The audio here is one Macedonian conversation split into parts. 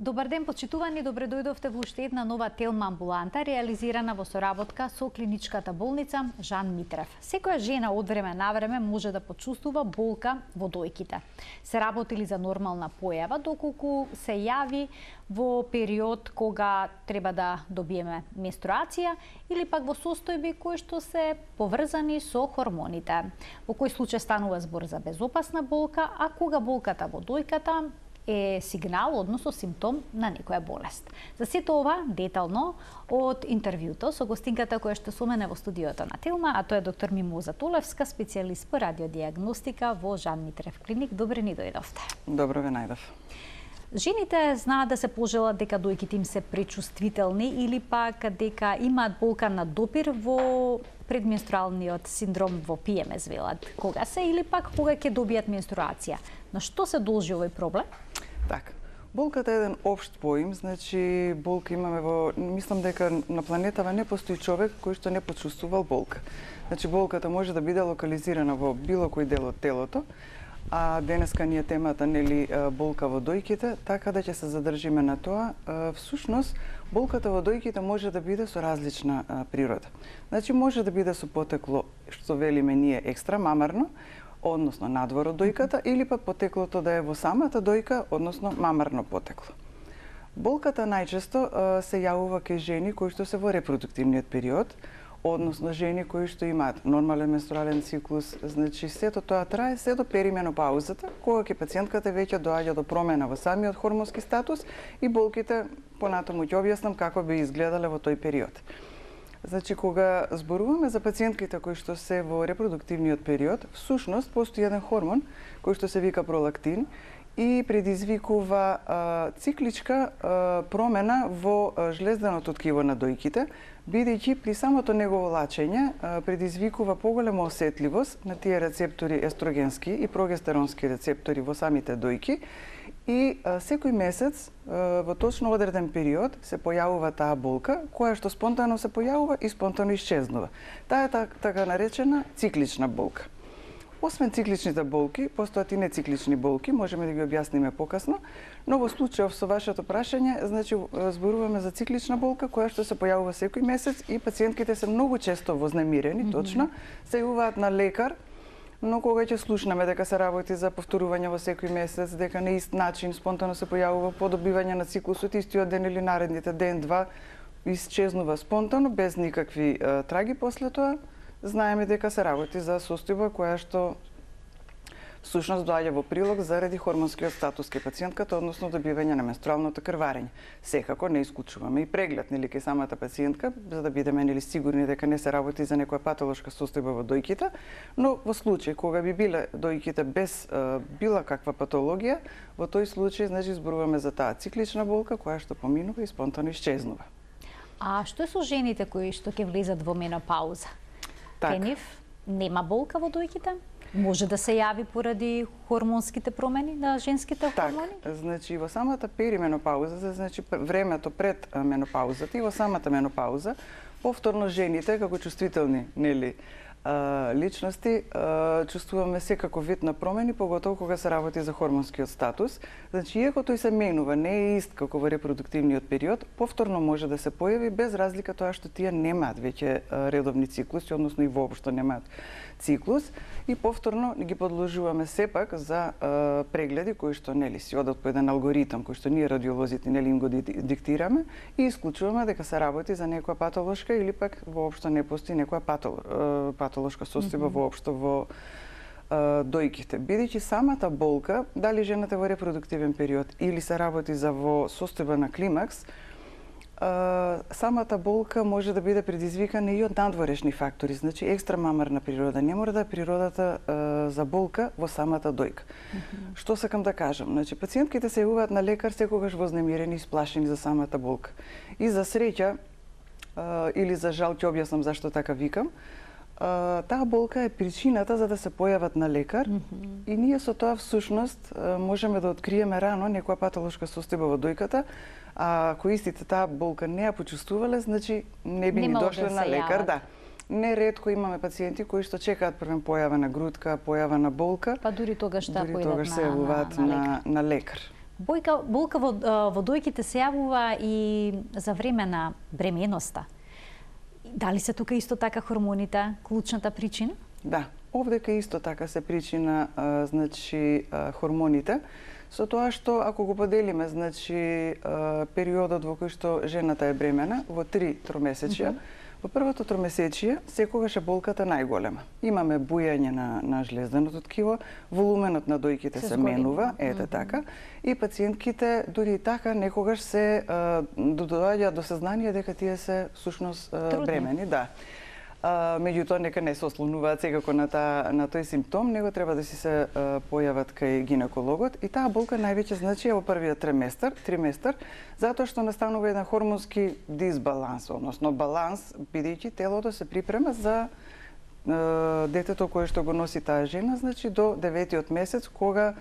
Добар ден, почитувани, добре дојдовте во уште една нова телма амбуланта, реализирана во соработка со клиничката болница Жан Митрев. Секоја жена од време на време може да почувствува болка во дојките. Се работи ли за нормална појава, доколку се јави во период кога треба да добиеме менструација или пак во состојби кои што се поврзани со хормоните. Во кој случај станува збор за безопасна болка, а кога болката во дојката е сигнал, односно симптом на некоја болест. За сето ова детално од интервјуто со гостинката која што со мене во студиото на Телма, а тоа е доктор Мимоза Толевска, специјалист по радиодиагностика во Жан Митрев клиник. Добре ни дојдовте. Добро ве најдов. Жените знаат да се пожелат дека дојките им се пречувствителни или пак дека имаат болка на допир во предменструалниот синдром во ПМС велат. Кога се или пак кога ќе добијат менструација? На што се должи овој проблем? Така. Болката е еден општ поим, значи болка имаме во... Мислам дека на планетава не постои човек кој што не почувствувал болка. Значи болката може да биде локализирана во било кој дел од телото, а денеска ни е темата, нели, болка во дојките, така да ќе се задржиме на тоа. Всушност, болката во дојките може да биде со различна природа. Значи може да биде со потекло, што велиме ние, екстрамамарно, односно надвор од дојката, или па потеклото да е во самата дојка, односно мамарно потекло. Болката најчесто се јавува кај жени кои што се во репродуктивниот период, односно жени кои што имаат нормален менструален циклус, значи сето тоа трае се до перименопаузата, кога ќе пациентката веќе доаѓа до промена во самиот хормонски статус и болките понатаму ќе објаснам како би изгледале во тој период. Значи, кога зборуваме за пациентките кои што се во репродуктивниот период, всушност постои еден хормон кој што се вика пролактин и предизвикува цикличка промена во жлезденото ткиво на дојките, бидејќи при самото негово лачење предизвикува поголема осетливост на тие рецептори естрогенски и прогестеронски рецептори во самите дојки и секој месец во точно одреден период се појавува таа болка, која што спонтано се појавува и спонтано исчезнува. Таа е така наречена циклична болка. Освен цикличните болки, постојат и нециклични болки, можеме да ги објасниме покасно, но во случајов со вашето прашање, значи зборуваме за циклична болка која што се појавува секој месец и пациентките се многу често вознемирени, точно, се јавуваат на лекар, но кога ќе слушнеме дека се работи за повторување во секој месец, дека на ист начин спонтано се појавува по добивање на циклусот истиот ден или наредните ден-два, исчезнува спонтано без никакви траги после тоа, знаеме дека се работи за состојба која што всушност доаѓа во прилог заради хормонскиот статус кај пациентката, односно добивање на менструалното крварење. Секако не исклучуваме и преглед, нели, кај самата пациентка, за да бидеме, нели, сигурни дека не се работи за некоја патолошка состојба во дојките, но во случај кога би биле дојките без била каква патологија, во тој случај, значи, зборуваме за таа циклична болка која што поминува и спонтано исчезнува. А што е со жените кои што ќе влезат во менопауза? Кај нив нема болка во дојките? Може да се јави поради хормонските промени на женските хормони? Так, значи во самата перименопауза, значи времето пред менопаузата и во самата менопауза, повторно жените како чувствителни, нели, личности, чувствуваме секако вид на промени, поготово кога се работи за хормонскиот статус. Значи, иако тој се менува, не е ист како во репродуктивниот период, повторно може да се појави без разлика тоа што тие немаат веќе редовни циклуси, односно и воопшто немаат циклус, и повторно ги подложуваме сепак за прегледи кои што, нели, си одат по еден алгоритам кој што ние радиолозите, нели, им го диктираме и исклучуваме дека се работи за некоја патолошка или пак воопшто не постои некоја патолошка состојба воопшто во дојките. Бидејќи самата болка, дали жената во репродуктивен период или се работи за во состојба на климакс, самата болка може да биде предизвикана и од надворешни фактори, значи екстрамамарна природа. Не мора да е природата за болка во самата дојка. Што сакам да кажам? Значи, пациентките се јавуваат на лекар секогаш вознемирени и сплашени за самата болка. И за среќа, или за жал, ќе објаснам зашто така викам, таа болка е причината за да се појават на лекар и ние со тоа всушност можеме да откриеме рано некоја патолошка состојба во дојката, а ако истите таа болка не ја почувствувале, значи не би ни дошле на лекар, да. Неретко имаме пациенти кои што чекаат првен појава на грудка, појава на болка, па дури тогаш се јавуваат на лекар. Болка во дојките се јавува и за време на бременоста. Дали се тука исто така хормоните клучната причина? Да, овдека исто така се причина хормоните, со тоа што ако го поделиме периодот во кој што жената е бремена во 3 тромесечја, во првото тромесечие секогаш е болката најголема. Имаме бујање на жлезданото ткиво, волуменот на дојките се менува, ете така, и пациентките дури и така некогаш се доаѓаат до сознание дека тие се всушност бремени, да. Меѓутоа нека не се ослонуваат секако на тој симптом, него треба да си се појават кај гинекологот и таа болка највеќе значи во првиот триместар, затоа што настанува еден хормонски дисбаланс, односно баланс, бидејќи телото се припрема за детето кое што го носи таа жена, до 9-тиот месец, кога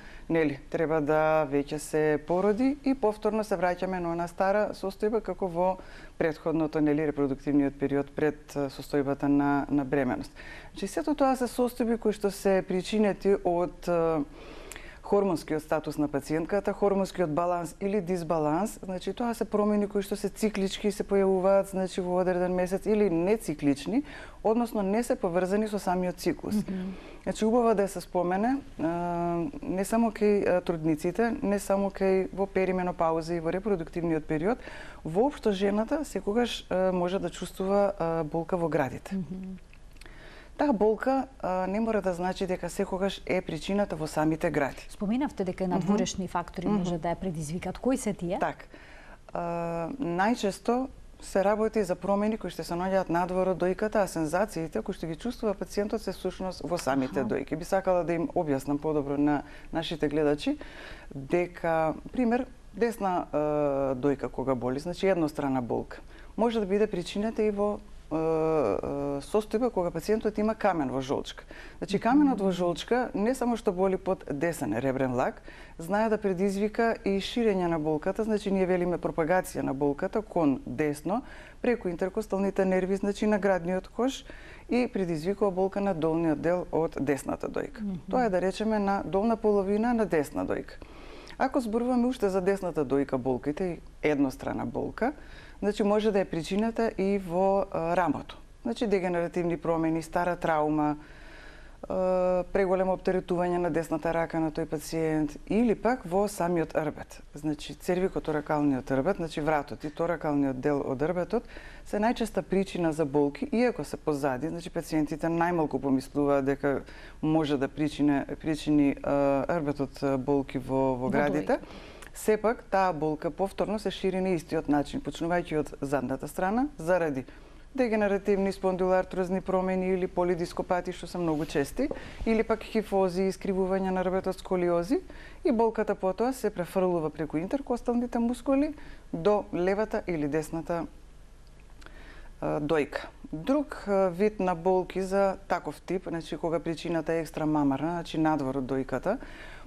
треба да веќе се породи и повторно се враќаме на она стара состојба како во претходното репродуктивниот период пред состојбата на бременост. Сето тоа се состојби кои што се причинети од хормонскиот статус на пациентката, хормонскиот баланс или дисбаланс, тоа се промени кои што се циклички се појавуваат во одреден месец или нециклични, односно не се поврзани со самиот циклус. Убаво да се спомене не само кај трудниците, не само во перименопауза и во репродуктивниот период, воопшто жената секогаш може да чувствува болка во градите. Таа болка не мора да значи дека секогаш е причината во самите гради. Споменавте дека надворешни фактори може да ја предизвикат. Кои се тие? Так. Најчесто се работи за промени кои што се наоѓаат надвор од дојката, а сензациите кои што ги чувствува пациентот се всушност во самите дојки. Би сакала да им објаснам подобро на нашите гледачи дека, пример, десна дојка кога боли, еднострана болка, може да биде причината и во состојба кога пациентот има камен во жолчка. Каменот во жолчка не само што боли под десен ребрен лак, знае да предизвика и ширење на болката, ние велиме пропагација на болката кон десно, преку интеркосталните нерви, на градниот кош и предизвикува болка на долниот дел од десната дојка. Тоа е да речеме на долна половина на десна дојка. Ако зборуваме уште за десната дојка болките и еднострана болка, може да е причината и во рамото. Дегенеративни промени, стара траума, преголемо оптеретување на десната рака на тој пациент или пак во самиот рбет. Цервикоторакалниот рбет, вратот и торакалниот дел од рбетот се најчеста причина за болки, иако се позади, пациентите најмалку помислуваат дека може да причини рбетот болки во градите. Сепак, таа болка повторно се шири на истиот начин, почнувајќи од задната страна, заради дегенеративни спондилоартрозни промени или полидископати, што се многу чести, или пак хифози, искривување на рбетот, сколиози, и болката потоа се префрлува преку интеркосталните мускули до левата или десната дојка. Друг вид на болки за таков тип, кога причината е екстрамамарна, надвор од дојката,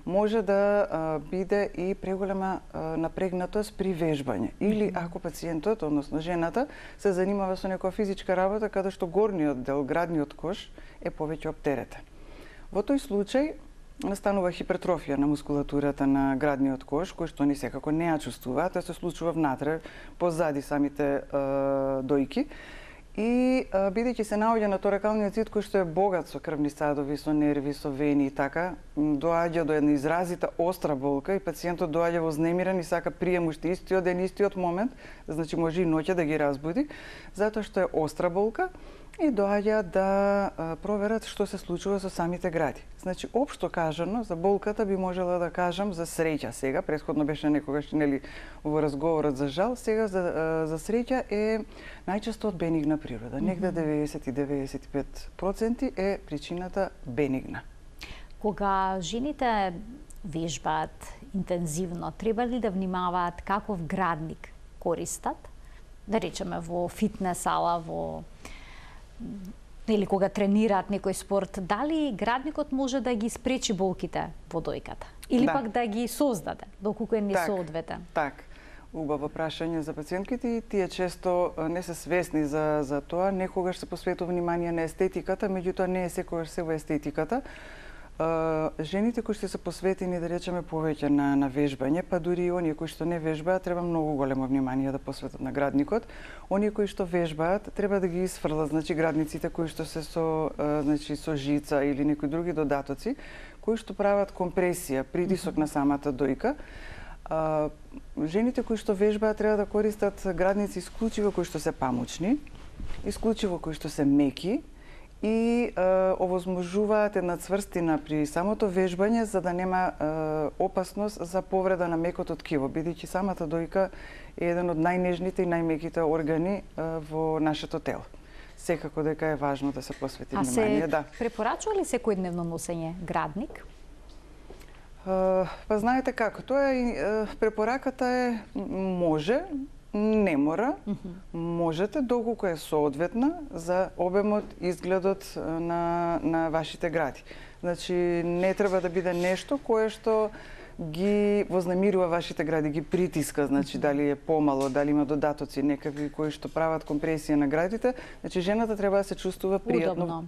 може да биде и преголема напрегнатост при вежбање. Или ако пациентот, односно жената, се занимава со некоја физичка работа каде што горниот дел, градниот кош, е повеќе оптеретен. Во тој случај настанува хипертрофија на мускулатурата на градниот кош, кој што ни секако не ја чувствува, тоа се случува внатре, позади самите дојки. И бидејќи се наоѓа на торакалниот цит кој што е богат со крвни садови, со нерви, со вени и така, доаѓа до една изразита остра болка и пациентот доаѓа вознемирен и сака прием уште истиот ден, истиот момент, може и ноќе да ги разбуди, затоа што е остра болка и доаѓа да проверат што се случува со самите гради. Општо кажано, за болката би можела да кажам за среќа сега, претходно беше некогаш во разговорот за жал, сега за среќа е најчесто од бенигна природа. Негде 90-95% е причината бенигна. Кога жените вежбаат интензивно, треба ли да внимаваат каков градник користат? Да речеме во фитнес сала, или кога тренираат некој спорт, дали градникот може да ги спречи болките во дојката? Или пак да ги создаде, доколку е несоодветен? Так. Убаво прашање за пациентките и тие често не се свесни за тоа. Некогаш се посветува внимание на естетиката, меѓутоа не е секогаш се во естетиката. Жените кои што се посветени, да речеме, повеќе на вежбање, па дури и оние кои што не вежбаат, треба многу големо внимание да посветат на градникот. Оние кои што вежбаат, треба да ги исфрлат, значи градниците кои што се со жица или некои други додатоци, кои што прават компресија, притисок на самата дојка. Жените кои што вежбаат треба да користат градници исклучиво кои што се памучни, исклучиво кои што се меки, и овозможуваат една цврстина при самото вежбање за да нема опасност за повреда на мекото ткиво, бидејќи самата дојка е еден од најнежните и најмеките органи во нашето тело. Секако дека е важно да се посвети внимание. А се препорачува ли секојдневно носење градник? Па знаете како, препораката е може, не мора, можете доколку е соодветна за обемот, изгледот на вашите гради. Значи, не треба да биде нешто кое што ги вознемирува вашите гради, ги притиска, значи дали е помало, дали има додатоци некакви кои што прават компресија на градите, значи жената треба да се чувствува пријатно,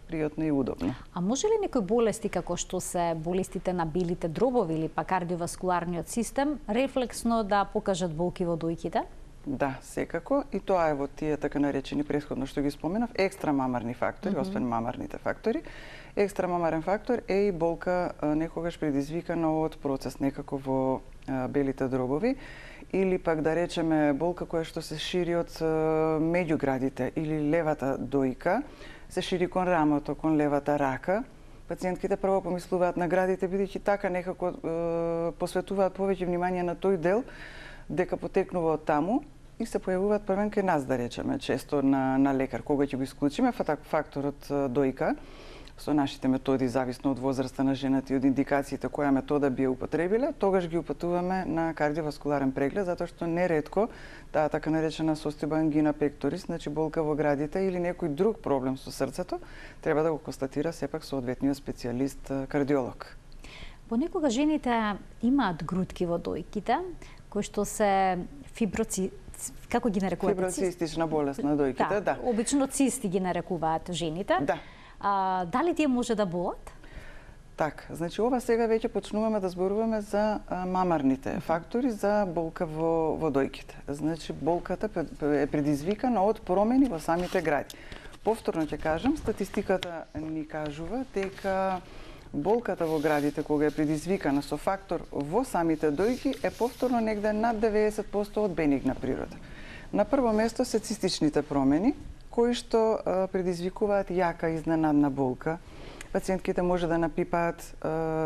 пријатно и удобно. А може ли некои болести како што се болестите на белите дробови или па кардиоваскуларниот систем рефлексно да покажат болки во дојките? Да, секако, и тоа е во тие така наречени претходно што ги споменав, екстрамамарни фактори, освен мамарните фактори. Екстрамамарен фактор е и болка некогаш предизвикана од процес некако во белите дробови, или пак да речеме болка која што се шири од меѓуградите или левата дојка, се шири кон рамото, кон левата рака. Пациентките прво помислуваат на градите, бидејќи така некако посветуваат повеќе внимание на тој дел, дека потекнува од таму, и се појавуваат првен кај нас, да речеме, често на лекар. Кога ќе го исклучиме факторот дојка, со нашите методи, зависно од возраста на жената и од индикациите која метода би ја употребиле, тогаш ги упатуваме на кардиоваскуларен преглед, затоа што неретко таа така наречена состојба ангина пекторис, значи болка во градите или некој друг проблем со срцето, треба да го констатира сепак соодветниот специјалист кардиолог. Понекога жените имаат грудки во дојките, кои што се како ги нарекуваат? Фиброцистична болест на дојките, да. Обично цисти ги нарекуваат жените. Да. Дали тие може да болат? Така, значи ова сега веќе почнуваме да зборуваме за мамарните фактори за болка во дојките. Значи болката е предизвикана од промени во самите гради. Повторно ќе кажам, статистиката ни кажува дека болката во градите кога е предизвикана со фактор во самите дојки е повторно негде над 90% од бенигна природа. На прво место се цистичните промени, кои што предизвикуваат јака изненадна болка. Пациентките може да напипаат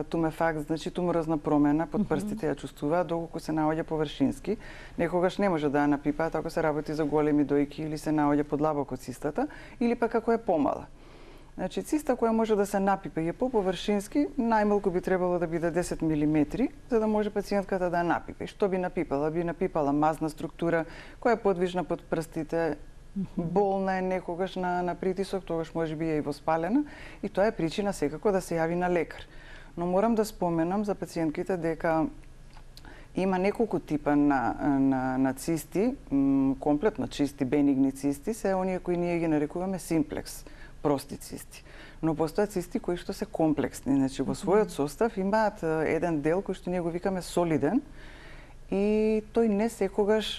тумефакт, значи туморозна промена под прстите ја чувствуваат доколку се наоѓа површински. Некогаш не може да ја напипаат ако се работи за големи дојки или се наоѓа подлабоко цистата, или пак ако е помала. Значи циста која може да се напипа и е поповршински, најмалку би требало да биде 10 мм, за да може пациентката да ја напипа. И што би напипала? Би напипала мазна структура која е подвижна под прстите, болна е некогаш на притисок, тогаш може би е и воспалена, и тоа е причина секако да се јави на лекар. Но морам да споменам за пациентките дека има неколку типа на цисти, комплетно чисти бенигни цисти, се оние кои ние ги нарекуваме симплекс, прости цисти. Но постојат цисти кои што се комплексни, значи во својот состав имаат еден дел кој што ние го викаме солиден, и тој не секогаш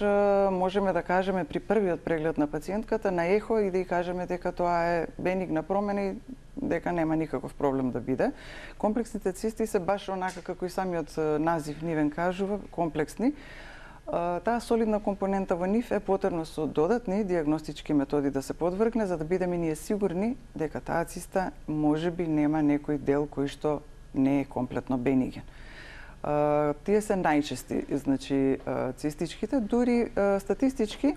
можеме да кажеме при првиот преглед на пациентката на ехо и да ја кажеме дека тоа е бенигна промена и дека нема никаков проблем да биде. Комплексните цисти се баш онака како и самиот назив нивен кажува, комплексни. Таа солидна компонента во нив е потребно со додатни дијагностички методи да се подвргне, за да бидеме ние сигурни дека таа циста можеби нема некој дел кој што не е комплетно бениген. Тие се најчести, значи цистичките, дури статистички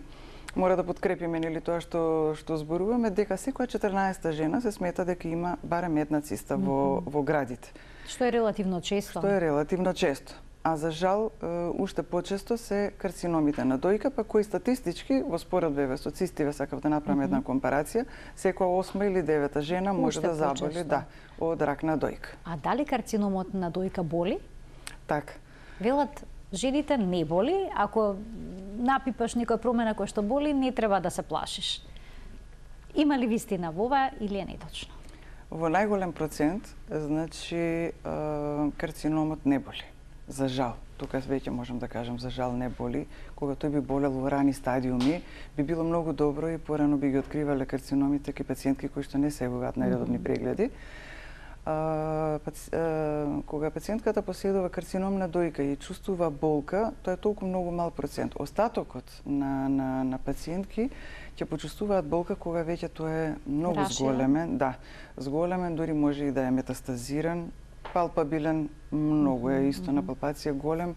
мора да подкрепиме нели тоа што зборуваме, дека секоја 14-та жена се смета дека има барем една циста во градите. Што е релативно често. Што е релативно често. А за жал, уште почесто се карциномите на дојка, па кои статистички во споредба со цистиве сакав да направам една компарација, секоја 8 или 9 жена може да заболи од рак на дојка. А дали карциномот на дојка боли? Така. Велат, жените не боли, ако напипаш некоја промена која што боли, не треба да се плашиш. Има ли вистина во ова или е неточно? Во најголем процент, значи, карциномот не боли. За жал. Тука веќе можам да кажам, за жал не боли. Кога тој би болел во рани стадиуми, би било многу добро и порано би ги откривале карциномите кај пациентки кои што не сегуваат на редовни прегледи. Кога пациентката поседува карцином на дојка и чувствува болка, тоа е толку многу мал процент. Остатокот на пациентки ќе почувствуваат болка кога веќе тоа е многу зголемен, да, зголемен, дури може и да е метастазиран, палпабилен, многу е исто на палпација голем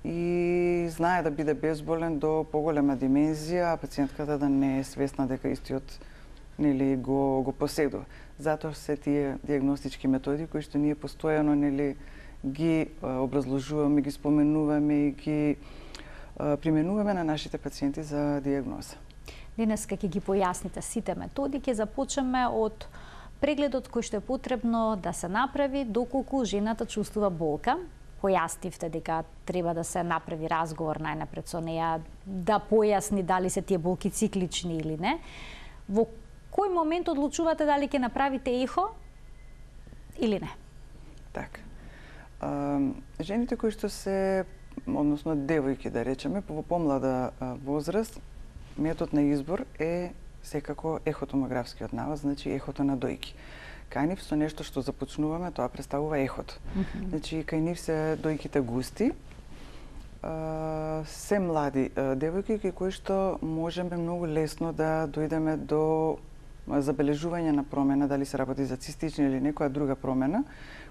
и знае да биде безболен до поголема димензија, а пациентката да не е свесна дека истиот нели го поседува. Затоа се тие диагностички методи кои што ние постојано нели ги образложуваме, ги споменуваме и ги применуваме на нашите пациенти за диагноза. Денеска ќе ги појасните сите методи, ќе започнеме од прегледот кој што е потребно да се направи доколку жената чувствува болка. Појаснивте дека треба да се направи разговор најнапред со неа, да појасни дали се тие болки циклични или не. Во кој момент одлучувате дали ќе направите ехо или не? Така. Жените кои што се, односно девојки да речеме, во помлада возраст, метод на избор е секако ехотомографскиот налаз, значи ехото на дојки. Кај нив со нешто што започнуваме, тоа представува ехото. Значи кај нив се дојките густи, се млади девојки кај кои што можеме многу лесно да дојдеме до забележување на промена, дали се работи за цистична или некоја друга промена,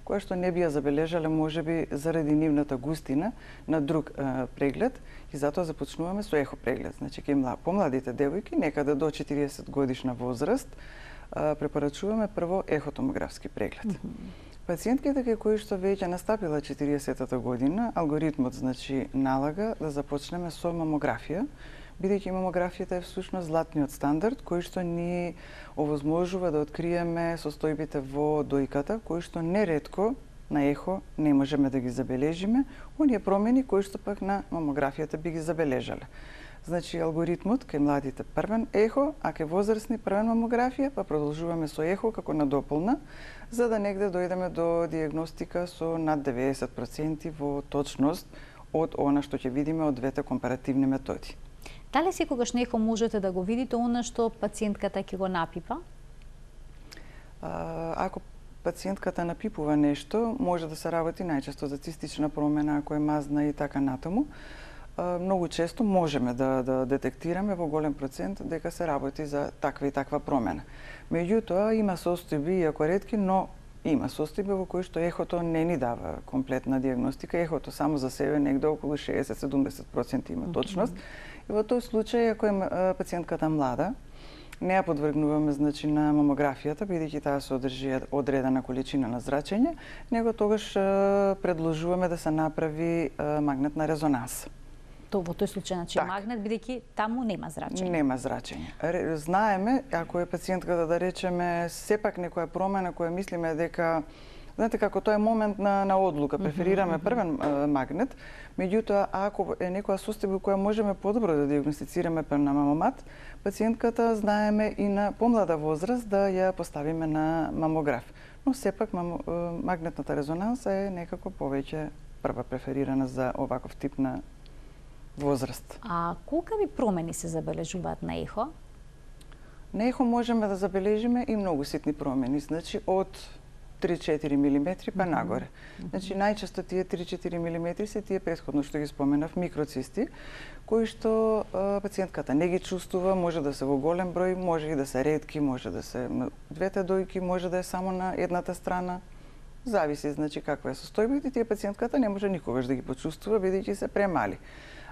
која што не би ја забележале можеби заради нивната густина на друг преглед и затоа започнуваме со ехо преглед. Значи кај помладите девојки некаде до 40 годишна возраст препорачуваме прво ехотомографски преглед. Пациентките кај кои што веќе настапила 40-та година, алгоритмот значи налага да започнеме со мамографија, бидејќи мамографијата е всушност златниот стандард кој што ни овозможува да откриеме состојбите во дојката, кои што неретко на ехо не можеме да ги забележиме, оние промени кои што пак на мамографијата би ги забележале. Значи алгоритмот кај младите првен ехо, а кај возрастни првен мамографија, па продолжуваме со ехо како надополна, за да негде дојдеме до диагностика со над 90% во точност од она што ќе видиме од двете компаративни методи. Дали секогаш на ехо можете да го видите она што пациентката ќе го напипа? Ако пациентката напипува нешто, може да се работи најчесто за цистична промена, ако е мазна и така натаму. Многу често можеме да детектираме во голем процент дека се работи за таква и таква промена. Меѓутоа, има состојби, иако ретки, но има состојби во кои што ехото не ни дава комплетна диагностика. Ехото само за себе негде околу 60-70% има точност. И во тој случај, ако е пациентката млада, не ја подвргнуваме значи на мамографијата, бидејќи таа се одржи одредена количина на зрачење, него тогаш предложуваме да се направи магнетна резонанса. Во тој случај, значи магнет, бидејќи таму нема зрачење. Нема зрачење. Знаеме, ако е пациентката да речеме сепак некоја промена која мислиме дека знаете како тоа е момент на одлука, преферираме првен магнет, меѓутоа ако е некоја состојба која можеме подобро да диагностицираме на мамомат, пациентката знаеме и на помлада возраст да ја поставиме на мамограф. Но сепак магнетната резонанса е некако повеќе прва преферирана за оваков тип на возраст. А колкави промени се забележуваат на ехо? На ехо можеме да забележиме и многу ситни промени, значи од 3-4 мм па нагоре. Значи најчесто тие 3-4 мм се тие претходно што ги споменав микроцисти, кои што пациентката не ги чувствува, може да се во голем број, може и да се ретки, може да се на двете дојки, може да е само на едната страна. Зависи значи каква е состојбата, тие пациентката не може никогаш да ги почувствува бидејќи се премали.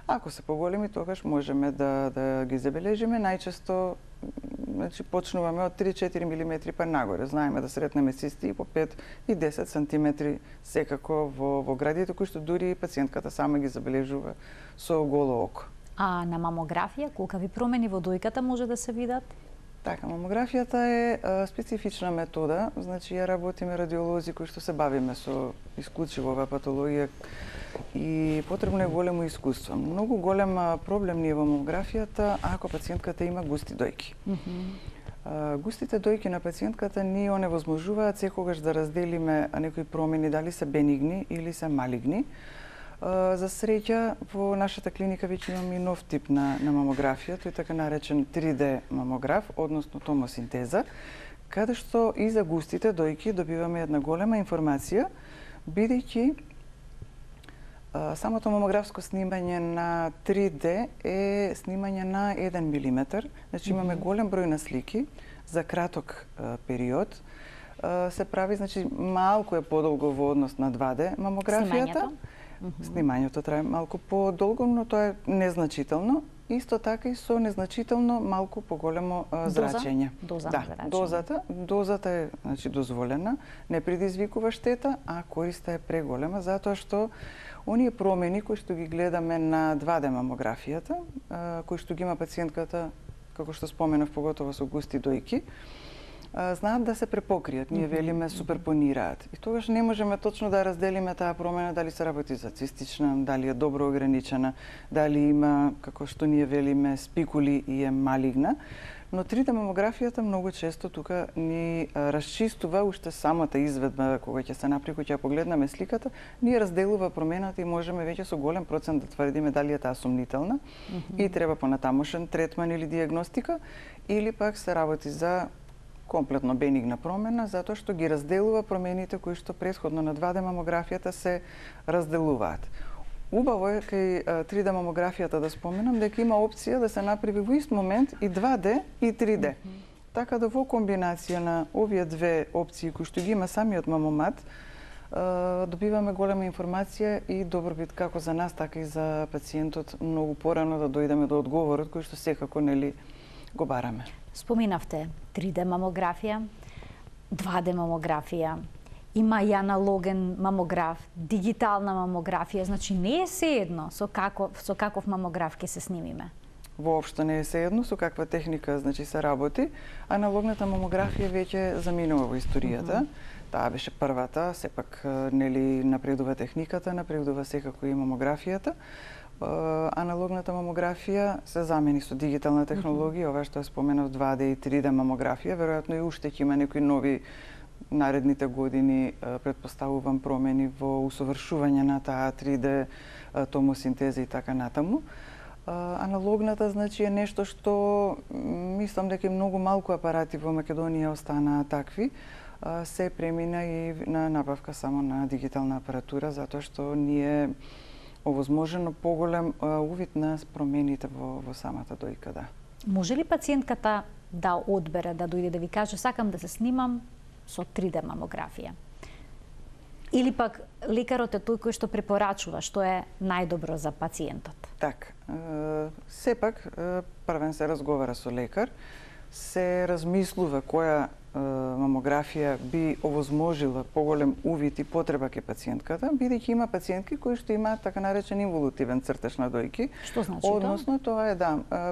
Ако се поголеми, тогаш можеме да ги забележиме. Најчесто значи, почнуваме од 3-4 мм па нагоре. Знаеме да сретнеме цисти и по 5 и 10 см секако во градите, кои што дури пациентката сама ги забележува со голо око. А на мамографија, колкави промени во дојката може да се видат? Така, мамографијата е специфична метода, значи ја работиме радиолози кои што се бавиме со исклучиво оваа патологија и потребно е големо искуство. Многу голем проблем ни е во мамографијата ако пациентката има густи дојки. Густите дојки на пациентката ни оневозможуваат секогаш да разделиме некои промени дали се бенигни или се малигни. За среќа, во нашата клиника веќе имаме и нов тип на мамографија, тој така наречен 3D мамограф, односно томосинтеза, каде што и за густите дојки добиваме една голема информација, бидејќи самото мамографско снимање на 3D е снимање на 1 милиметар, значи имаме голем број на слики за краток период. Се прави, значи малку е подолго во однос на 2D мамографијата. Снимањето трае малку подолго, но тоа е незначително. Исто така и со незначително малку поголемо зрачење. Дозата е, значи, дозволена, не предизвикува штета, а користа е преголема, затоа што оние промени кои што ги гледаме на 2D мамографијата, кои што ги има пациентката, како што споменав, поготово со густи дојки, знаат да се препокријат, ние велиме суперпонираат. И тогаш не можеме точно да разделиме таа промена дали се работи за цистична, дали е добро ограничена, дали има, како што ние велиме, спикули и е малигна. Но 3D мамографијата многу често тука ни расчистува уште самата изведба, кога ќе се направи, кога ќе погледнеме сликата, ние разделува промената и можеме веќе со голем процент да тврдиме дали е таа сумнителна и треба понатамошен третман или диагностика, или пак се работи за комплетно бенигна промена, затоа што ги разделува промените кои што претходно на 2D мамографијата се разделуваат. Убаво е кај 3D мамографијата да споменам дека има опција да се направи во ист момент и 2D и 3D. Така да во комбинација на овие две опции кои што ги има самиот мамомат, добиваме голема информација и добробит како за нас, така и за пациентот многу порано да дојдеме до одговорот кој што секако нели го бараме. Споминавте 3D мамографија, 2D мамографија, има и аналоген мамограф, дигитална мамографија, значи не е сеедно со каков мамограф ќе се снимиме. Воопшто не е сеедно со каква техника значи се работи. Аналогната мамографија веќе заминува во историјата. Таа беше првата, сепак нели напредува техниката, напредува секако и мамографијата. Аналогната мамографија се замени со дигитална технологија, ова што ја споменав 2D и 3D мамографија, веројатно и уште ќе има некои нови наредните години, претпоставувам, промени во усовршување на таа 3D томосинтеза и така натаму. Аналогната значи е нешто што мислам дека и многу малку апарати во Македонија останаа такви, се премина и на набавка само на дигитална апаратура, затоа што ние овозможено поголем увид на промените во самата дојка, да. Може ли пациентката да одбере, да дојде да ви каже сакам да се снимам со 3D мамографија? Или пак лекарот е тој кој што препорачува што е најдобро за пациентот? Так, сепак првен се разговара со лекар, се размислува која мамографија би овозможила поголем увид и потреба кај пациентката, бидејќи има пациентки кои што имаат така наречен инволутивен цртеж на дојки. Што значи Односно, тоа е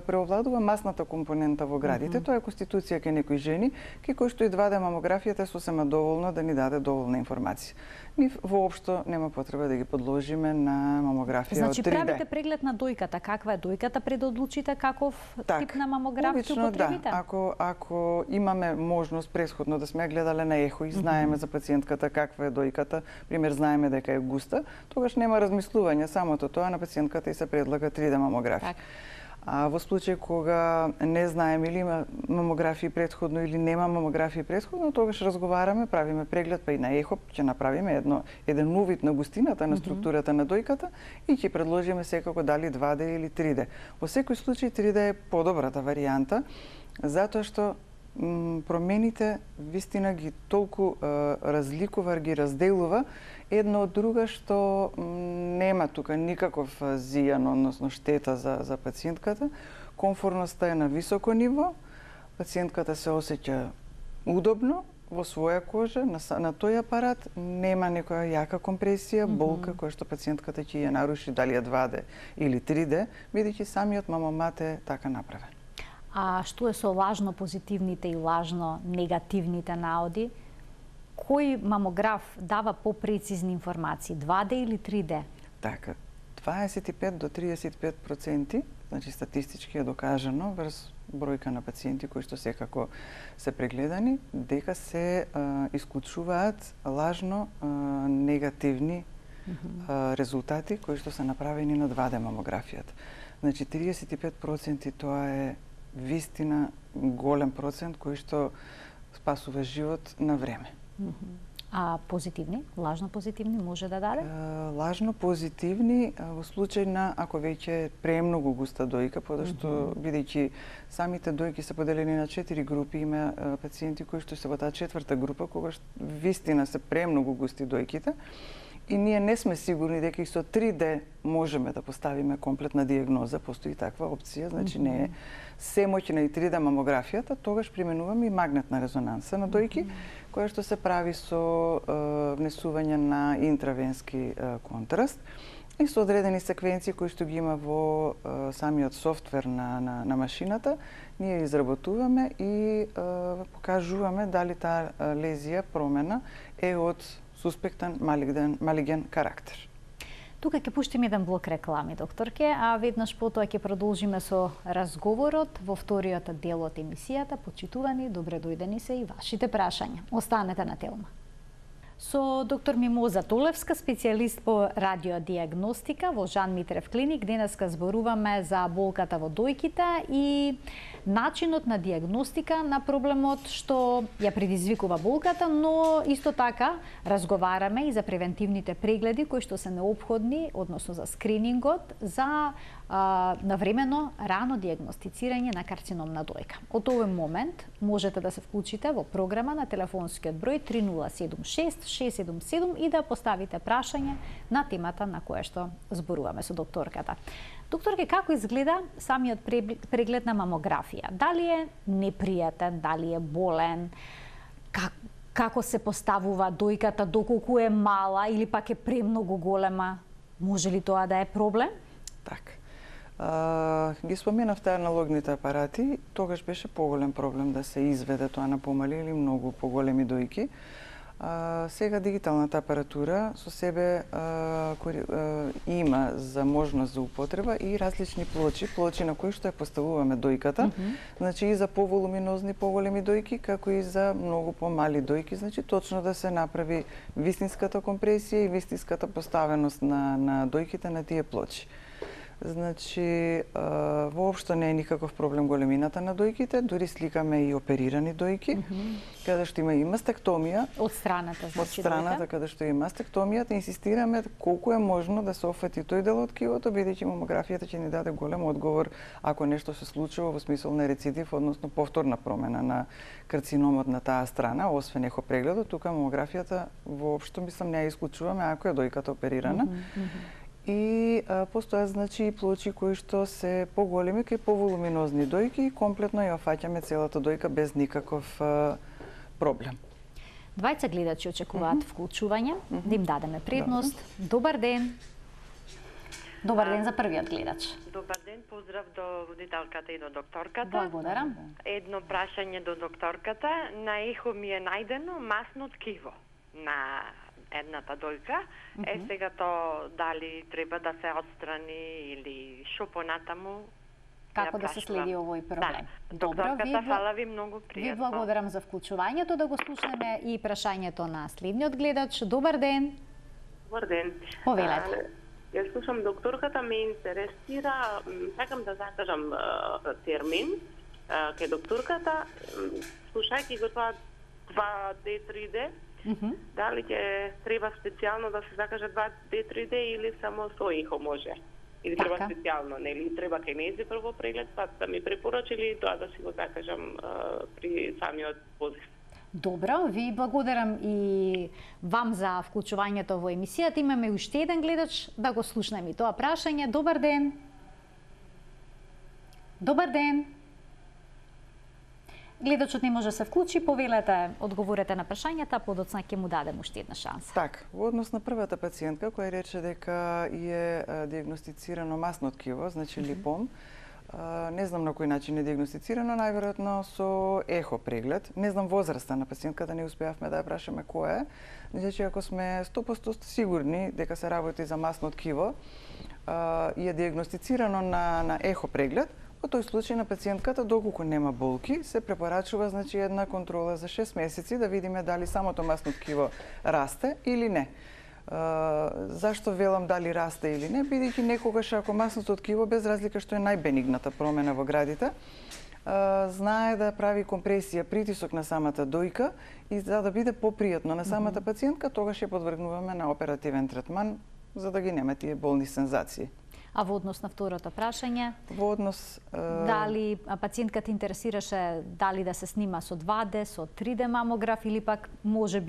преовладува масната компонента во градите, тоа е конституција кај некои жени, кај кои што и 2D мамографијата е сосема доволно да ни даде доволна информација. Нив воопшто нема потреба да ги подложиме на мамографија од 3D. Значи правите преглед на дојката, каква е дојката пред да одлучите каков тип на мамограф ќе употребите? Ако имаме можност претходно да сме гледале на ехо и знаеме за пациентката каква е дојката, пример знаеме дека е густа, тогаш нема размислување, самото тоа на пациентката и се предлага 3D мамографија. А во случај кога не знаеме или има мамографии претходно или нема мамографии претходно, тогаш разговараме, правиме преглед, па и на ехо ќе направиме еден увид на густината на структурата на дојката и ќе предложиме секако дали 2D или 3D. Во секој случај 3D е подобрата варијанта, затоа што промените вистина ги толку разликува, ги разделува едно од друга, што нема тука никаков зијан, односно штета за пациентката. Комфорноста е на високо ниво, пациентката се осеќа удобно во своја кожа, на тој апарат нема некоја јака компресија, болка која што пациентката ќе ја наруши дали е 2D или 3D, бидејќи самиот мамомат е така направен. А што е со лажно позитивните и лажно негативните наоди? Кој мамограф дава попрецизни информации, 2D или 3D? Така, 25 до 35%, значи статистички е докажано врз бројка на пациенти кои што секако се прегледани, дека се исклучуваат лажно негативни резултати кои што се направени на 2D мамографијата. Значи 35% тоа е вистина голем процент кој што спасува живот на време. А позитивни, лажно позитивни може да даде? Лажно позитивни во случај на ако веќе премногу густа дојка, подошто бидејќи самите дојки се поделени на 4 групи, има пациенти кои што се во таа четврта група, кога вистина се премногу густи дојките, и ние не сме сигурни дека и со 3D можеме да поставиме комплетна диагноза, постои таква опција, значи не е семоќна и 3D мамографијата, тогаш применуваме и магнетна резонанса на дојки, која што се прави со внесување на интравенски контраст и со одредени секвенции кои што ги има во самиот софтвер на машината, ние изработуваме и покажуваме дали таа лезија, промена е од суспектен малиген карактер. Тука ќе пуштиме еден блок реклами, докторке, а веднаш потоа ќе продолжиме со разговорот во вториот дел од емисијата. Почитувани, добре дојдени се и вашите прашања. Останете на Телма. Со доктор Мимоза Толевска, специјалист по радиодиагностика во Жан Митрев клиник, денеска зборуваме за болката во дојките и начинот на диагностика на проблемот што ја предизвикува болката, но исто така разговараме и за превентивните прегледи кои што се неопходни, односно за скринингот, за навремено рано диагностицирање на карцином на дојка. Од овој момент можете да се вклучите во програма на телефонскиот број 3076 677 и да поставите прашање на темата на која што зборуваме со докторката. Докторке, како изгледа самиот преглед на мамографија? Дали е непријатен, дали е болен? Како се поставува дојката, доколку е мала или пак е премногу голема? Може ли тоа да е проблем? Така. Ги споменавте аналогните апарати, тогаш беше поголем проблем да се изведе тоа на помали или многу поголеми дојки. Сега дигиталната апаратура со себе има за можност за употреба и различни плочи на кои што ја поставуваме дојката, значи и за поволуминозни поголеми дојки, како и за многу помали дојки, значи точно да се направи вистинската компресија и вистинската поставеност на дојките на тие плочи. Значи, воопшто не е никаков проблем големината на дојките, дури сликаме и оперирани дојки, каде што има и мастектомија. Од страната, значи, од страната, каде што има мастектомијата, инсистираме колку е можно да се офати тој дел од ткивото, бидејќи мамографијата ќе ни даде голем одговор ако нешто се случува во смисол на рецидив, односно повторна промена на карциномот на таа страна, освен ехопрегледот, тука мамографијата воопшто мислам не ја исклучуваме ако е дојката оперирана. И постојат значи и плочи кои што се поголеми кај поволуминозни дојки и комплетно ја офаќаме целата дојка без никаков проблем. Двајца гледачи очекуваат вклучување, да им дадеме предност. Добар ден. Добар ден за првиот гледач. Добар ден, поздрав до водителката и до докторката. Благодарам. Едно прашање до докторката. На ехо ми е најдено масно ткиво на едната дојка. Сега то дали треба да се отстрани или шо понатаму? Како да се следи овој проблем? Да. Докторката, фала ви многу пријатно. Ви благодарам за вклучувањето, да го слушнеме и прашањето на следниот гледач. Добар ден. Добар ден. Повелете. Ја слушам докторката, ме интересира, сакам да закажам термин кај докторката, слушајќи го тоа 2D, 3D, дали ќе треба специјално да се закаже 2D, 3D или само со ехо може? Или треба специјално, нели? Треба кај нејзи прво преглед, па да ми препорачи или тоа да си го закажам при самиот позив? Добро, ви благодарам и вам за вклучувањето во емисијата. Имаме уште еден гледач, да го слушнеме и тоа прашање. Добар ден. Добар ден. Гледачот не може да се вклучи, повелете, одговорете на прашањата, подоцна ќе му дадем уште една шанса. Така, во однос на првата пациентка која рече дека е диагностицирано масно ткиво, значи липом, не знам на кој начин е диагностицирано, најверојатно со ехо преглед. Не знам возраста на пациентката, не успеавме да ја прашаме која е. Значи, ако сме 100% сигурни дека се работи за масно ткиво, е диагностицирано на ехо преглед, во тој случај на пациентката, доколку нема болки, се препорачува една контрола за 6 месеци да видиме дали самото масно ткиво расте или не. Зашто велам дали расте или не, бидејќи некогаш ако масното ткиво, без разлика што е најбенигната промена во градите, знае да прави компресија, притисок на самата дојка и за да биде попријатно на самата пациентка, тогаш ја подвргнуваме на оперативен третман за да ги нема тие болни сензации. А во однос на второто прашање? Во однос... Дали пациентката интересираше дали да се снима со 2D, со 3D мамограф или пак може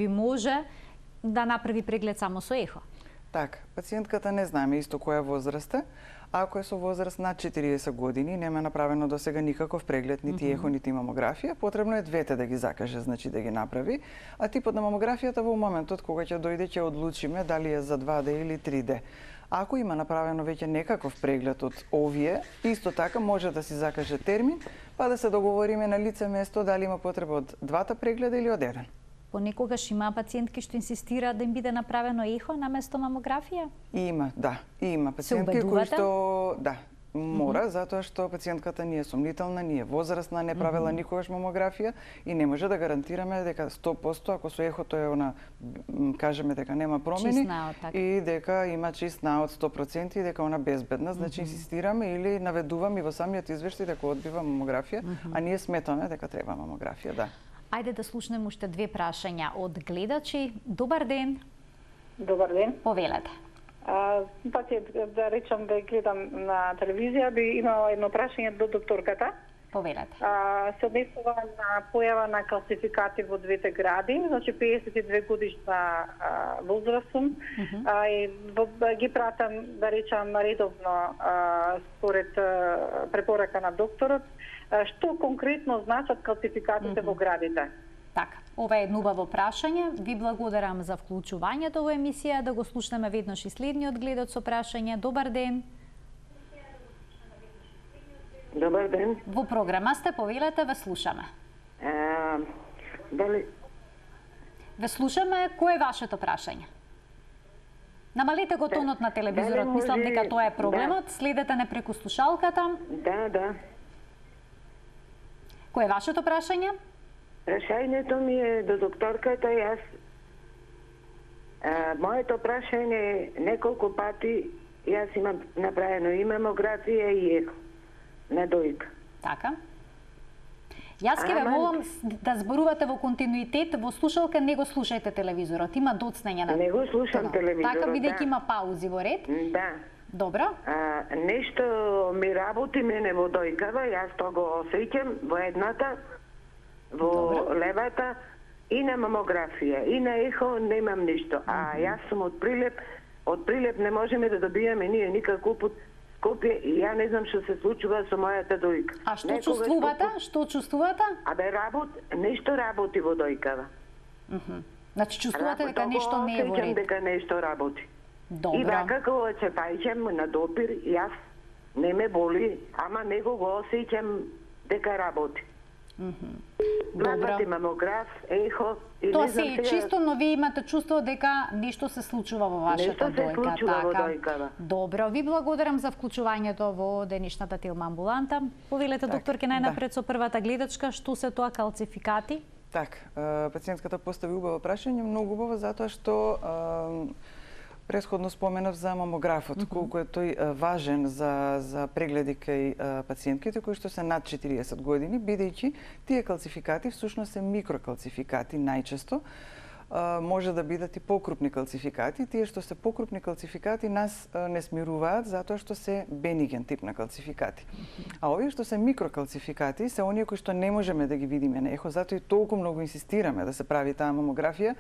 да направи преглед само со ехо? Така, пациентката не знаеме исто која возраст е. Ако е со возраст над 40 години, нема направено до сега никаков преглед, нити ехо, нити мамографија, потребно е двете да ги закаже, значи да ги направи. А типот на мамографијата во моментот кога ќе дојде ќе одлучиме дали е за 2D или 3D. Ако има направено веќе некаков преглед од овие, исто така може да си закаже термин, па да се договориме на лице место дали има потреба од двата прегледа или од еден. Понекогаш има пациентки што инсистираат да им биде направено ехо наместо мамографија? Има, да. Има пациентки кои што мора, затоа што пациентката не е сомнителна, не е возрастна, не правела никогаш мамографија и не може да гарантираме дека 100% ако со ехото е кажеме дека нема промени и дека има чист наод 100% и дека она безбедна, значи инсистираме или наведуваме во самиот извештај дека одбива мамографија, а ние сметаме дека треба мамографија, да. Ајде да слушнеме уште две прашања од гледачи. Добар ден. Добар ден. Повелете. Пациент, да речам да гледам на телевизија, би имала едно прашање до докторката. Повелете. Се однесува на појава на калцификати во двете гради, значи 52 годишна возраст сум, и ги пратам, да речам, редовно според препорака на докторот. Што конкретно значат калцификатите во градите? Така, ова е едно убаво прашање. Ви благодарам за вклучувањето во емисија. Да го слушнеме веднаш и следниот гледач со прашање. Добар ден. Добар ден. Во програма сте, повелете, ве слушаме. Дали... Ве слушаме, кој е вашето прашање? Намалете го тонот на телевизорот, мислам дека тоа е проблемот. Следете не преку слушалката. Да. Кој е вашето прашање? Прашањето ми е до докторката. Јас моето прашање е неколку пати јас имам направено и мамографија и ехо на дојка. Така. Јас ќе ве молам да зборувате во континуитет, во слушалка не го слушајте телевизорот. Има доцнење на... Не го слушам телевизорот, така, бидејќи има паузи во ред. Да. Добро. Нешто ми работи мене во дојкава, јас тоа го осеќам во едната, во левата, и на мамографија, и на ехо немам ништо. А јас сум од Прилеп не можеме да добиеме ние никак упут Скопје и ја не знам што се случува со мојата дојка. А што чувствувате? Што чувствувате? Нешто работи во дојкава. Значи чувствувате дека нешто не е во ред. Дека нешто работи. Добро. И вака кога се паѓам на допир, јас не ме боли, ама него го осеќам дека работи. Добро. Мамограф, ехо и тоа се е чисто, но вие имате чувство дека нешто се случува во вашата дојка. Нешто се случува во дојкава. Добро, ви благодарам за вклучувањето во денешната телма амбуланта. Повелете, докторке, најнапред со првата гледачка, што се тоа калцификати? Така, пациентката постави убаво прашање, многу убаво, затоа што претходно споменав за мамографот, колку е тој важен за прегледи кај пациентките кои што се над 40 години, бидејќи тие калцификати всушност се микрокалцификати најчесто, може да бидат и покрупни калцификати. Тие што се покрупни калцификати нас не смируваат затоа што се бениген тип на калцификати. А овие што се микрокалцификати се оние кои што не можеме да ги видиме на ехо, затоа и толку многу инсистираме да се прави таа мамографија,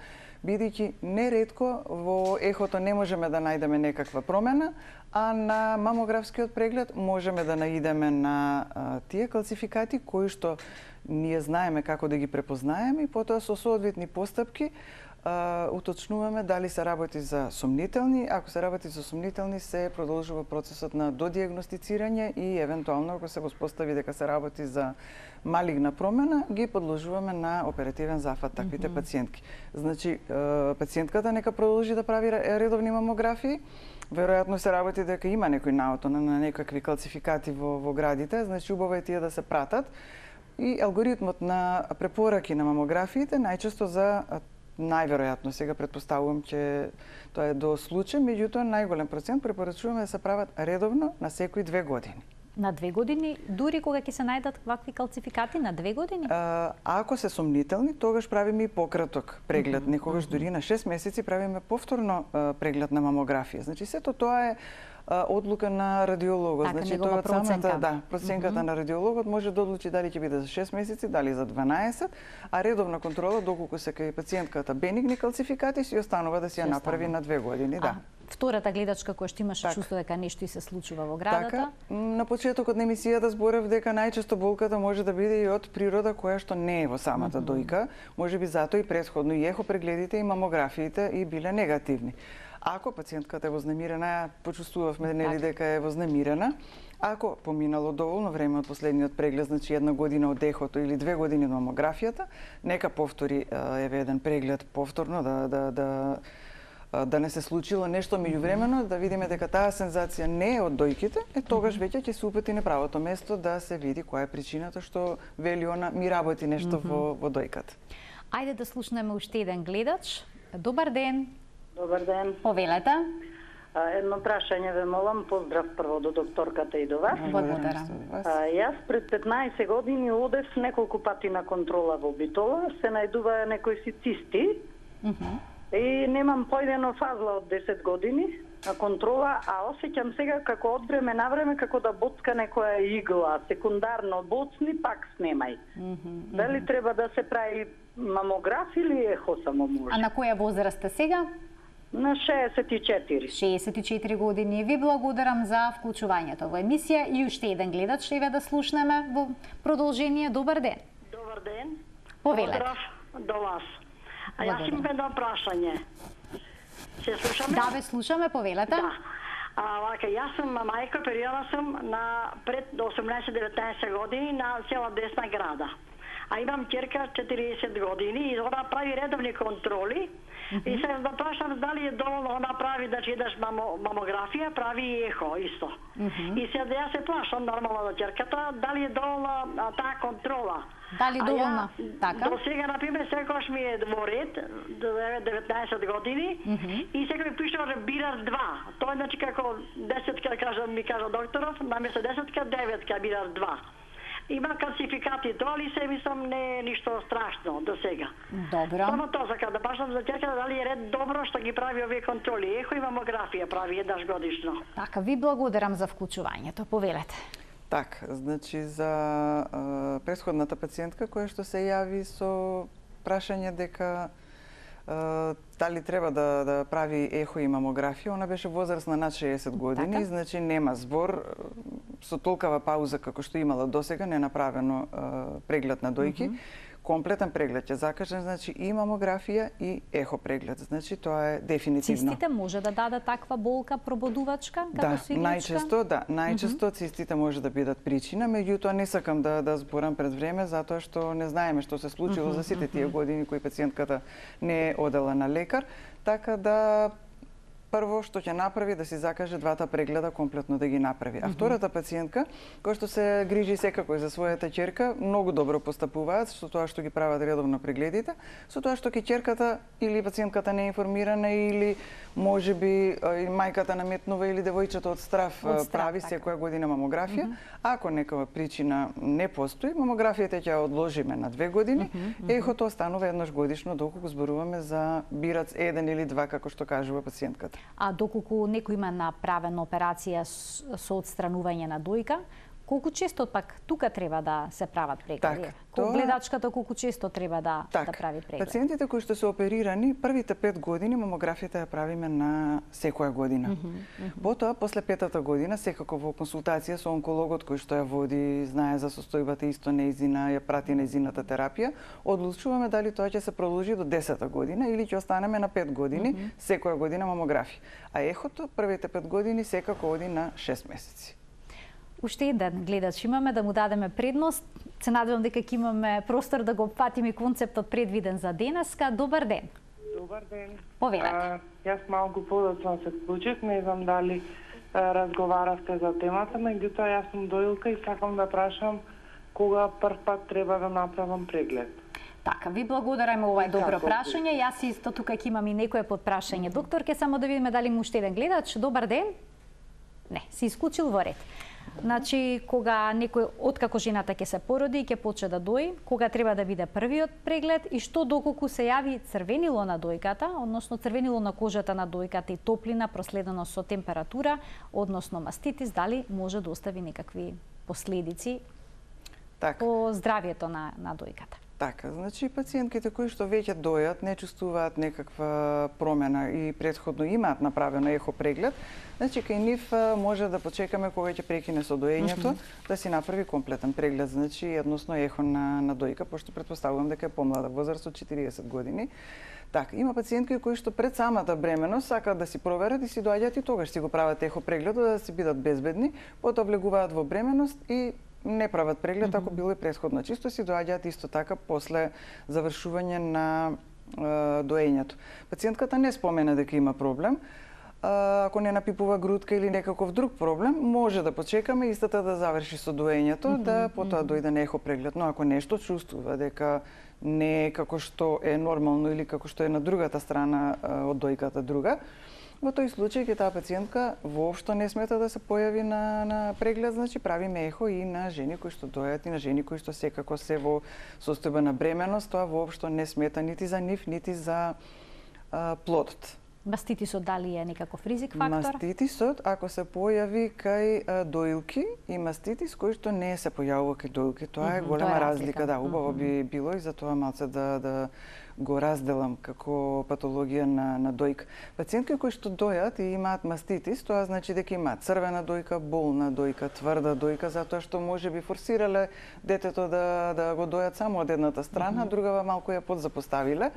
бидејќи неретко во ехото не можеме да најдеме некаква промена, а на мамографскиот преглед можеме да наидеме на тие калцификати кои што ние знаеме како да ги препознаеме и потоа со соодветни постапки уточнуваме дали се работи за сомнителни. Ако се работи за сомнителни, се продолжува процесот на додиагностицирање и евентуално ако се воспостави дека се работи за малигна промена, ги подложуваме на оперативен зафат таквите пациентки. Значи, пациентката нека продолжи да прави редовни мамографии, Веројатно се работи дека има некој наото на некакви калцификати во градите, значи убаво е тие да се пратат. И алгоритмот на препораки на мамографиите најчесто за најверојатно сега претпоставувам че тоа е до случај, меѓутоа најголем процент препорачуваме да се прават редовно на секои 2 години. На 2 години, дури кога ќе се најдат вакви калцификати на 2 години? Ако се сомнителни, тогаш правиме и пократок преглед. Некогаш дури на 6 месеци правиме повторно преглед на мамографија. Значи сето тоа е одлука на радиологот. Така, значи тоа од самата проценката на радиологот може да одлучи дали ќе биде за 6 месеци, дали за 12, а редовна контрола доколку се кај пациентката бенигни калцификати си останува да си ја направи на 2 години, да. Втората гледачка која што имаше чувство дека нешто и се случува во градата. Така, на почетокот на емисијата зборев дека најчесто болката може да биде и од природа која што не е во самата дојка, можеби затоа и претходно и ехо прегледите и мамографиите и биле негативни. Ако пациентката е вознемирена, ја почувствувавме нели дека е вознемирена, ако поминало доволно време од последниот преглед, значи 1 година од ехото или 2 години од мамографијата, нека повтори еве еден преглед повторно да не се случило нешто меѓувремено, да видиме дека таа сензација не е од дојките, тогаш веќе ќе се упати на правото место да се види која е причината што вели она ми работи нешто во дојката. Ајде да слушнеме уште еден гледач. Добар ден. Добар ден. Повелете. Едно прашање ве молам, поздрав прво до докторката и до вас. Благодарам. Јас пред 15 години одев неколку пати на контрола во Битола, се најдува некои си цисти. И немам појдено фазла од 10 години на контрола, а осеќам сега како од време на време како да боцка некоја игла, секундарно боцни, пак снемај. Дали треба да се прави мамограф или ехо само може? А на која возраст сте сега? На 64. 64 години. Ви благодарам за вклучувањето во емисија и уште еден гледач ще да слушнеме во продолжение. Добар ден. Добар ден. Повелете. Поздрав до вас. А јас имам едно прашање. Се слушаме? Да, ве слушаме, повелете. Да. Вака, јас сум мајка, оперирала сум на пред 18-19 години на села Десна града. А имам ќерка 40 години и она прави редовни контроли. И се да прашам дали е доволно она прави да идеш мамографија, прави и ехо исто. И се да ја се плашам нормално на ќерката дали е доволно таа контрола. Дали доволно? Така. До сега, например, секогаш ми е во ред, 19 години, и сега ми пишува Бирар 2. Тоа е значи како 10 ми кажа докторов, наместо 10 9 Бирар 2. Има калцификати, тоа ли се мислам не е ништо страшно до сега. Добро. Само тоа сакам да башам за ќерката дали е ред добро што ги прави овие контроли. Ехо и мамографија прави еднаш годишно. Така, ви благодарам за вклучувањето. Повелете. Так, значи за претходната пациентка која што се јави со прашање дека дали треба да прави ехо и мамографија, она беше возрастна над 60 години, така? Значи нема збор со толкава пауза како што имала досега, не направено преглед на дојки. Комплетен преглед ќе закажем, значи и мамографија и ехо преглед. Значи тоа е дефинитивно. Цистите може да даде таква болка пробудувачка како сигличка? Најчесто цистите може да бидат причина, меѓутоа не сакам да зборам пред време затоа што не знаеме што се случило за сите тие години кои пациентката не е одела на лекар, така да прво што ќе направи да си закаже двата прегледа комплетно да ги направи. А втората пациентка, која што се грижи секако за својата ќерка, многу добро постапуваат со тоа што ги прават редовно прегледите, со тоа што ќерката или пациентката не е информирана или можеби мајката наметнува или девојчето од страв прави секоја година мамографија. Ако некоја причина не постои, мамографијата ќе ја одложиме на 2 години, ехото останува еднаш годишно доколку зборуваме за бирац 1 или 2 како што кажува пациентката. А доколку некој има направена операција со отстранување на дојка, колку често пак тука треба да се прават прегледи? Гледачката колку често треба да прави преглед? Пациентите кои што се оперирани, првите 5 години мамографијата ја правиме на секоја година. Потоа, после 5-та година, секако во консултација со онкологот кој што ја води, знае за состојбата исто нејзина, ја прати нејзината терапија, одлучуваме дали тоа ќе се продолжи до 10-та година или ќе останеме на 5 години, секоја година мамографија. А ехото, првите 5 години, секако оди на 6 месеци. Уште еден гледач имаме да му дадеме предност. Се надевам дека ќе имаме простор да го опфатиме концептот предвиден за денеска. Добар ден. Добар ден. Повелете. Јас малку подоцна се вклучив, не знам дали разговаравте за темата, меѓутоа јас сум доилка и сакам да прашам кога прв пат треба да направам преглед. Така, ви благодараме, ова е добро прашање. Јас исто тука ќе имам и некое подпрашање. Докторке, само да видиме дали му уште еден гледач. Добар ден. Не, се исклучил во ред. Значи, кога некој, откако жената ќе се породи и ќе почне да дои, кога треба да биде првиот преглед и што доколку се јави црвенило на дојката, односно црвенило на кожата на дојката и топлина проследено со температура, односно маститис, дали може да остави некакви последици по здравието на дојката. Така, значи пациентките кои што веќе дојат не чувствуваат некаква промена и претходно имаат направено ехо преглед, значи кај нив може да почекаме кога ќе прекине со доењето, да си направи комплетен преглед, значи едносно ехо на дојка, пошто претпоставувам дека е помлада возраст од 40 години. Така, има пациентки кои што пред самата бременост сакаат да си проверат и си доаѓаат и тогаш си го прават ехо преглед да си бидат безбедни, потоа влегуваат во бременост и не прават преглед ако било и претходно. Чисто си доаѓаат исто така после завршување на доењето. Пациентката не спомена дека има проблем. Ако не напипува грудка или некаков друг проблем, може да почекаме истата да заврши со доењето, да потоа дојде на ехо преглед. Но ако нешто чувствува дека не е како што е нормално или како што е на другата страна од дојката друга, во тој случај ќе таа пациентка воопшто не смета да се појави на преглед, значи правиме ехо и на жени кои што дојат и на жени кои што секако се во состојба на бременост, тоа воопшто не смета нити за нив, нити за плодот. Маститисот дали е некаков ризик фактор? Маститисот, ако се појави кај доилки и маститис кој што не се појавува кај доилки, тоа е голема разлика, да, убаво би било и за тоа малце да го разделам како патологија на дојка. Пациентки кои што дојат и имаат маститис, тоа значи дека имаат црвена дојка, болна дојка, тврда дојка, затоа што може би форсирале детето да го дојат само од едната страна, другава малку ја подзапоставиле.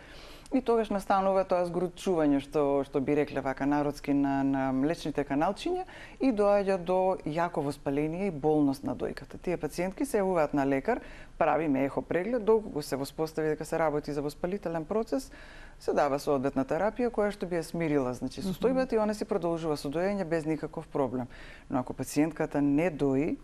И тогаш настанува тоа згручување што би рекле вака народски на млечните каналчиња и доаѓа до јако воспаление и болност на дојката. Тие пациентки се јавуваат на лекар, правиме ехо преглед, доколку се воспостави дека се работи за воспалителен процес, се дава соодветна терапија која што би ја смирила, значи состојбата и она си продолжува со доење без никаков проблем. Но ако пациентката не дои,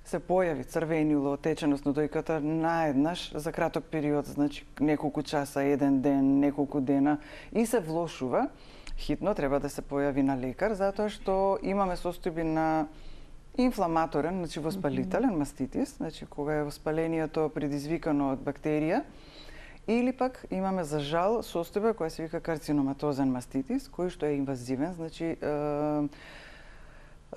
се појави црвенило, теченост на дојката наеднаш за краток период, значи неколку часа, еден ден, неколку дена и се влошува, хитно треба да се појави на лекар, затоа што имаме состојби на инфламаторен, значи воспалителен маститис, значи кога е воспалението предизвикано од бактерија, или пак имаме за жал состојба која се вика карциноматозен маститис, кој што е инвазивен, значи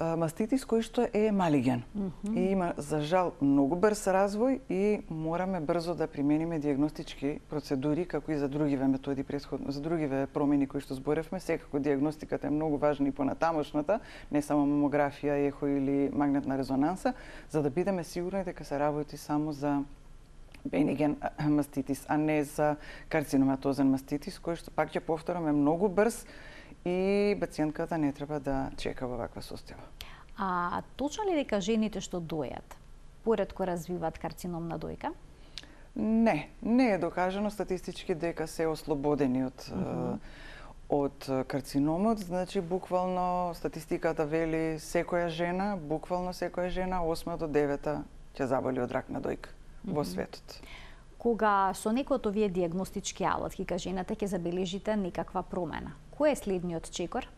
маститис кој што е малиген и има за жал многу брз развој и мораме брзо да примениме дијагностички процедури како и за другиве методи претходно, за другиве промени кои што зборевме. Секако дијагностиката е многу важна и понатамошната, не само мамографија, ехо или магнетна резонанса, за да бидеме сигурни дека се работи само за бениген маститис, а не за карциноматозен маститис, кој што пак ќе повторам е многу брз и пациентката не треба да чека во ваква состојба. А точно ли дека жените што дојат поретко развиваат карцином на дојка? Не е докажано статистички дека се ослободени од карциномот, значи буквално статистиката вели секоја жена, буквално секоја жена 8 до 9 ќе заболи од рак на дојка во светот. Кога со некој од овие дијагностички алатки кај жената ќе забележите некаква промена, кој е следниот чекор?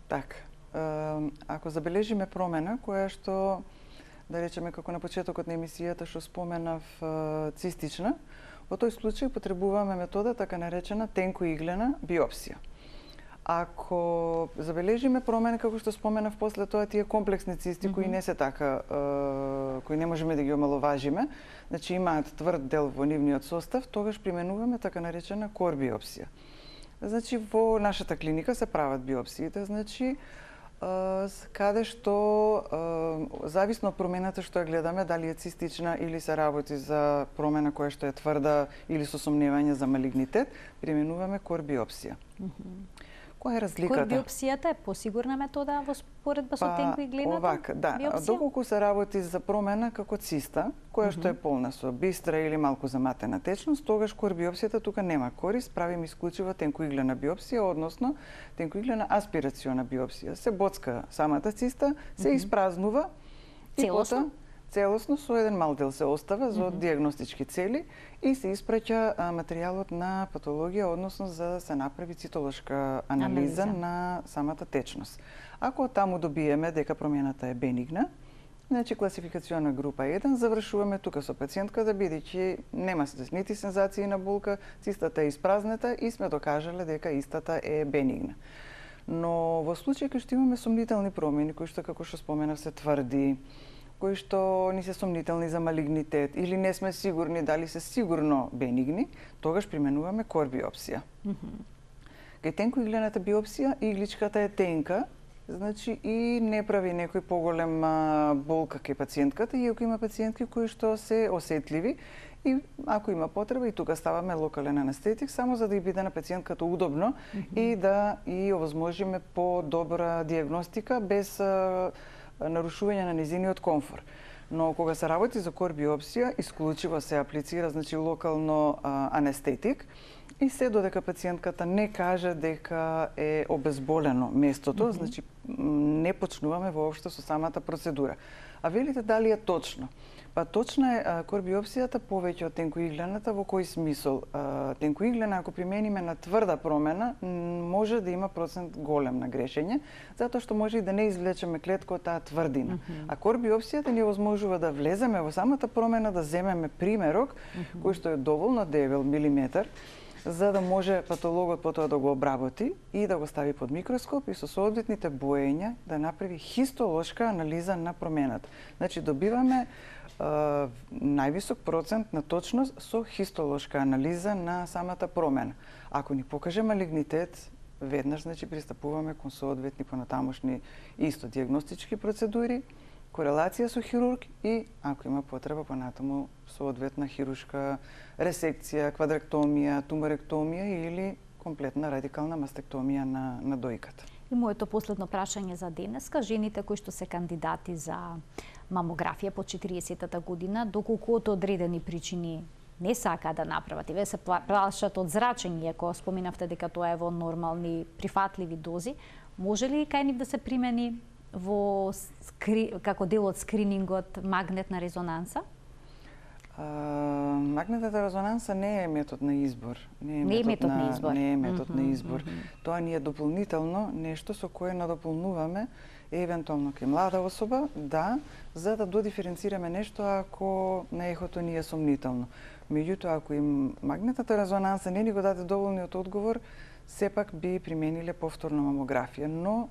Така, ако забележиме промена која што, да речеме како на почетокот на емисијата што споменав цистична, во тој случај потребуваме метода така наречена тенкоиглена биопсија. Ако забележиме промена, како што споменав после тоа, тие комплексни цисти кои не се така, кои не можеме да ги омаловажиме, значи имаат тврд дел во нивниот состав, тогаш применуваме така наречена кор биопсија. Значи во нашата клиника се прават биопсиите, значи каде што зависно од промената што ја гледаме, дали е цистична или се работи за промена која што е тврда или со сомневање за малигнитет, применуваме кор биопсија. Која е разликата? Кор-биопсијата е посигурна метода во споредба со тенкоиглината? Овака, да. биопсија? Доколку се работи за промена како циста, која што е полна со бистра или малку заматена течност, тогаш кор-биопсијата тука нема корист, правим исклучиво тенкоиглена биопсија, односно тенкоиглена аспирациона биопсија. Се боцка самата циста, се испразнува и Целосно? целосно со еден мал дел се остава за диагностички цели и се испраќа материјалот на патологија, односно за да се направи цитолошка анализа на самата течност. Ако таму добиеме дека промената е бенигна, значи класификациона група 1, завршуваме тука со пациентката, бидејќи нема нити сензации на болка, цистата е испразнета и сме докажале дека истата е бенигна. Но во случај кога што имаме сомнителни промени, кои што, како што споменав, се тврди, кои што ни се сомнителни за малигнитет или не сме сигурни дали се сигурно бенигни, тогаш применуваме кор-биопсија. Кај тенкоиглената биопсија игличката е тенка, значи и не прави некој поголема болка кај пациентката, иако има пациентки кои што се осетливи и ако има потреба и тука ставаме локален анестетик само за да и биде на пациентката удобно и да и овозможиме по-добра диагностика без нарушување на незиниот комфор. Но кога се работи за кор-биопсија, исклучиво се аплицира, значи локално анестетик и се додека пациентката не каже дека е обезболено местото, значи не почнуваме воопшто со самата процедура. А велите дали е точно? Па точна е кор-биопсијата повеќе од тенкоиглената. Во кој смисол? Тенкоиглена, ако примениме на тврда промена, може да има процент голем на грешење, затоа што може и да не извлечеме клетка од таа тврдина. А кор-биопсијата ни овозможува да влеземе во самата промена, да земеме примерок, кој што е доволно дебел, милиметар, за да може патологот потоа да го обработи и да го стави под микроскоп и со соодветните боења да направи хистолошка анализа на промената. Значи добиваме највисок процент на точност со хистолошка анализа на самата промена. Ако ни покаже малигнитет, веднаш значи пристапуваме кон соодветни понатамошни исто диагностички процедури, корелација со хирург и ако има потреба понатаму соодветна хируршка ресекција, квадректомија, туморектомија или комплетна радикална мастектомија на дојката. И моето последно прашање за денеска, жените кои што се кандидати за мамографија по 40-та година, доколку од одредени причини не сакаат да направат и ве се плашат од зрачење, ако споменавте дека тоа е во нормални прифатливи дози, може ли кај нив да се примени во како дел од скринингот магнетна резонанса? Магнетната резонанса не е метод на избор. Не е метод на избор. Тоа ни е дополнително нешто со кое надополнуваме евентуално кај млада особа, да, за да додиференцираме нешто ако на ехото ни е сомнително. Меѓутоа, ако им магнетната резонанса не ни го даде доволниот одговор, сепак би примениле повторна мамографија, но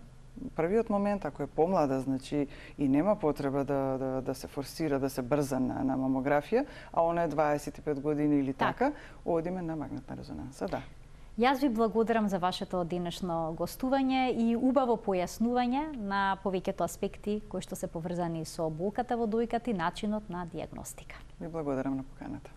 првиот момент, ако е помлада, значи и нема потреба да се форсира, да се брза на мамографија, а она е 25 години или така, одиме на магнетна резонанса, да. Јас ви благодарам за вашето денешно гостување и убаво појаснување на повеќето аспекти кои што се поврзани со болката во дојката и начинот на диагностика. Ви благодарам на поканата.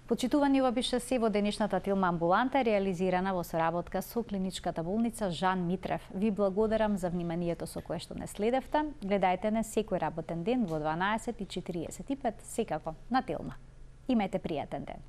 Почитувани, ова беше се во денешната Телма амбуланта, реализирана во соработка со клиничката болница Жан Митрев. Ви благодарам за вниманието со кое што не следевте. Гледајте не секој работен ден во 12:45, секако на Телма. Имајте пријатен ден.